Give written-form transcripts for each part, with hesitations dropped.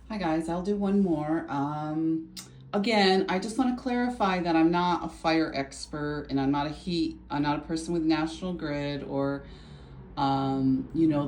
Hi guys, I'll do one more. Again, I just want to clarify that I'm not a fire expert and I'm not a person with National Grid or,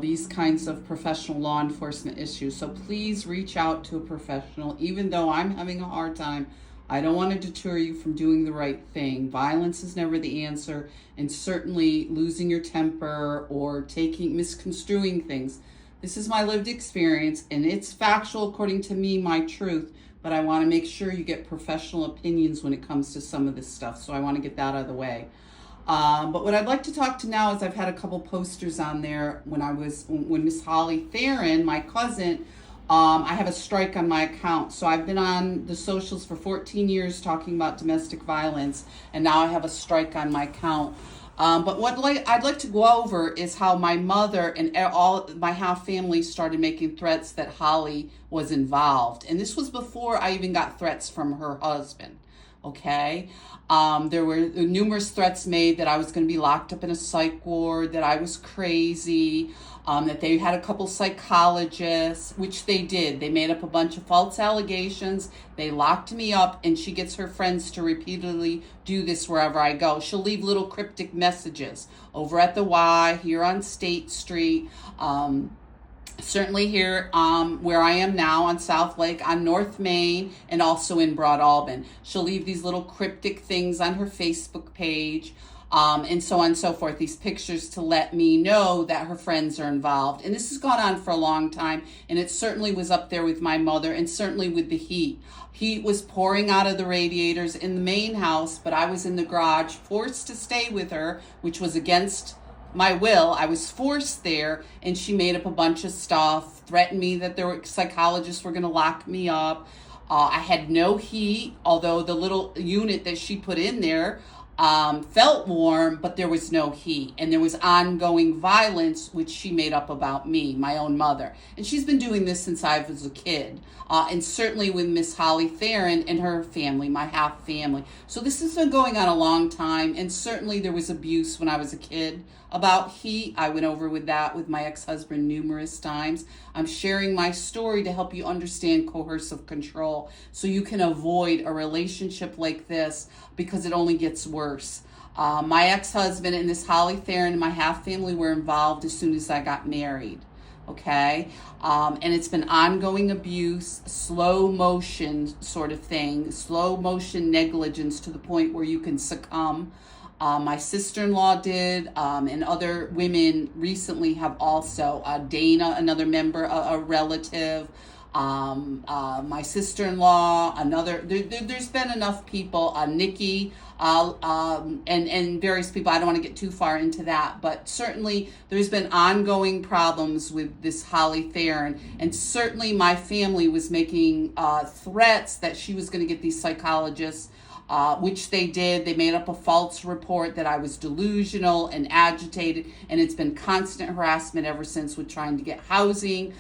these kinds of professional law enforcement issues. So please reach out to a professional. Even though I'm having a hard time, I don't want to deter you from doing the right thing. Violence is never the answer, and certainly losing your temper or misconstruing things. This is my lived experience, and it's factual according to me, my truth, but I want to make sure you get professional opinions when it comes to some of this stuff. So I want to get that out of the way. But what I'd like to talk to now is I've had a couple posters on there when Miss Holly Therrien, my cousin, I have a strike on my account. So I've been on the socials for 14 years talking about domestic violence, and now I have a strike on my account. But I'd like to go over is how my mother and all my half family started making threats that Holly was involved. And this was before I even got threats from her husband. Okay. There were numerous threats made that I was going to be locked up in a psych ward, that I was crazy, that they had a couple psychologists, which they did. They made up a bunch of false allegations. They locked me up, and she gets her friends to repeatedly do this wherever I go. She'll leave little cryptic messages over at the Y, here on State Street. Certainly here where I am now on South Lake, on North Main, and also in Broad Alban. She'll leave these little cryptic things on her Facebook page, and so on and so forth, these pictures to let me know that her friends are involved. And this has gone on for a long time, and it certainly was up there with my mother, and certainly with the heat. Heat was pouring out of the radiators in the main house, but I was in the garage, forced to stay with her, which was against my will. I was forced there, and she made up a bunch of stuff, threatened me that psychologists were going to lock me up. I had no heat, although the little unit that she put in there felt warm, but there was no heat. And there was ongoing violence, which she made up about me, my own mother. And she's been doing this since I was a kid. And certainly with Miss Holly Therrien and her family, my half family. So this has been going on a long time. And certainly there was abuse when I was a kid about heat. I went over with that with my ex-husband numerous times. I'm sharing my story to help you understand coercive control so you can avoid a relationship like this, because it only gets worse. My ex-husband and this Holly Therrien and my half family were involved as soon as I got married. Okay. And it's been ongoing abuse, slow motion sort of thing, slow motion negligence to the point where you can succumb. My sister-in-law did, and other women recently have also. Dana, another member, a relative, my sister-in-law, there's been enough people, Nikki, and various people. I don't want to get too far into that, but certainly there's been ongoing problems with this Holly Therrien, and certainly my family was making threats that she was going to get these psychologists, which they did. They made up a false report that I was delusional and agitated, and it's been constant harassment ever since with trying to get housing,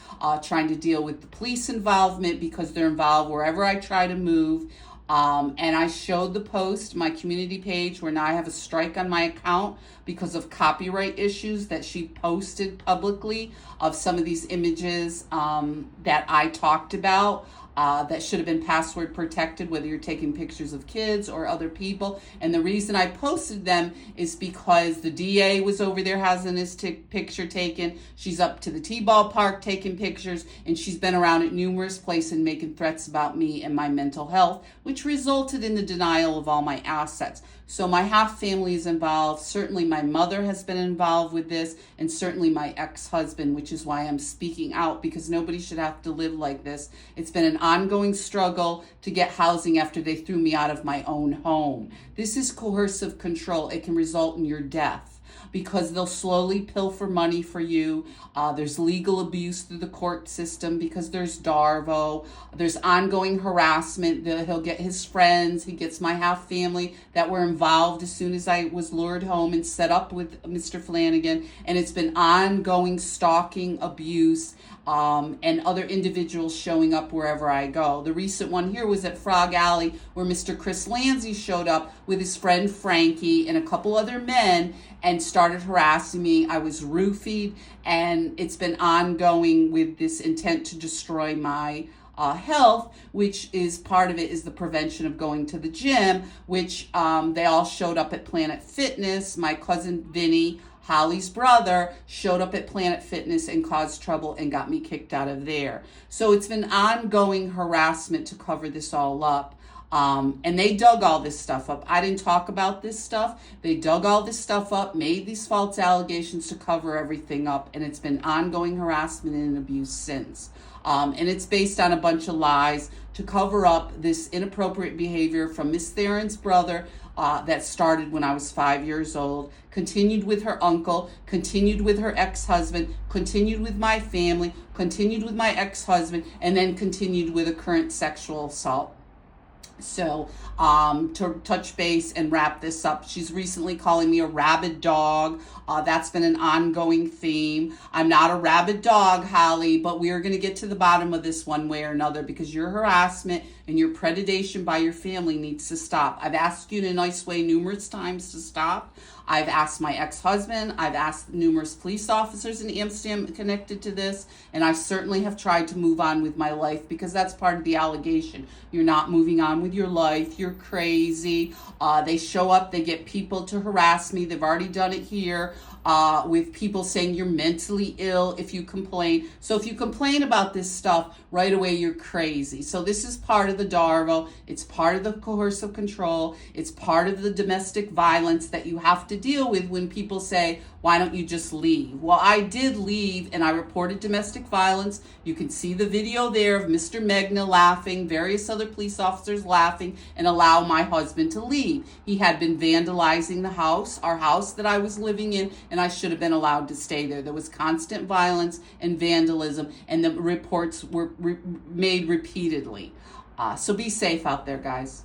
trying to deal with the police involvement, because they're involved wherever I try to move. And I showed the post, my community page, where now I have a strike on my account because of copyright issues that she posted publicly of some of these images that I talked about. That should have been password protected, whether you're taking pictures of kids or other people. And the reason I posted them is because the DA was over there having his picture taken. She's up to the T-ball park taking pictures, and she's been around at numerous places making threats about me and my mental health, which resulted in the denial of all my assets. So my half family is involved. Certainly my mother has been involved with this, and certainly my ex-husband, which is why I'm speaking out, because nobody should have to live like this. It's been an ongoing struggle to get housing after they threw me out of my own home. This is coercive control. It can result in your death, because they'll slowly pilfer money for you. There's legal abuse through the court system because there's Darvo. There's ongoing harassment. He'll get his friends. He gets my half family that were involved as soon as I was lured home and set up with Mr. Flanagan. And it's been ongoing stalking, abuse, and other individuals showing up wherever I go. The recent one here was at Frog Alley, where Mr. Chris Lanzi showed up with his friend Frankie and a couple other men and started harassing me. I was roofied, and it's been ongoing with this intent to destroy my health, which is part of it is the prevention of going to the gym, which they all showed up at Planet Fitness. My cousin Vinny, Holly's brother, showed up at Planet Fitness and caused trouble and got me kicked out of there. So it's been ongoing harassment to cover this all up. And they dug all this stuff up. I didn't talk about this stuff. They dug all this stuff up, made these false allegations to cover everything up, and it's been ongoing harassment and abuse since. And it's based on a bunch of lies to cover up this inappropriate behavior from Miss Therrien's brother that started when I was 5 years old, continued with her uncle, continued with her ex-husband, continued with my family, continued with my ex-husband, and then continued with a current sexual assault. So to touch base and wrap this up, she's recently calling me a rabid dog. That's been an ongoing theme. I'm not a rabid dog, Holly, but we are going to get to the bottom of this one way or another, because your harassment and your predation by your family needs to stop. I've asked you in a nice way numerous times to stop. I've asked my ex-husband, I've asked numerous police officers in Amsterdam connected to this, and I certainly have tried to move on with my life, because that's part of the allegation. You're not moving on with your life, you're crazy. They show up, they get people to harass me. They've already done it here with people saying you're mentally ill if you complain. So if you complain about this stuff, right away you're crazy. So this is part of the DARVO. It's part of the coercive control. It's part of the domestic violence that you have to deal with when people say, why don't you just leave? Well, I did leave, and I reported domestic violence. You can see the video there of Mr. Megna laughing, various other police officers laughing, and allow my husband to leave. He had been vandalizing the house, our house that I was living in, and I should have been allowed to stay there. There was constant violence and vandalism, and the reports were made repeatedly. So be safe out there, guys.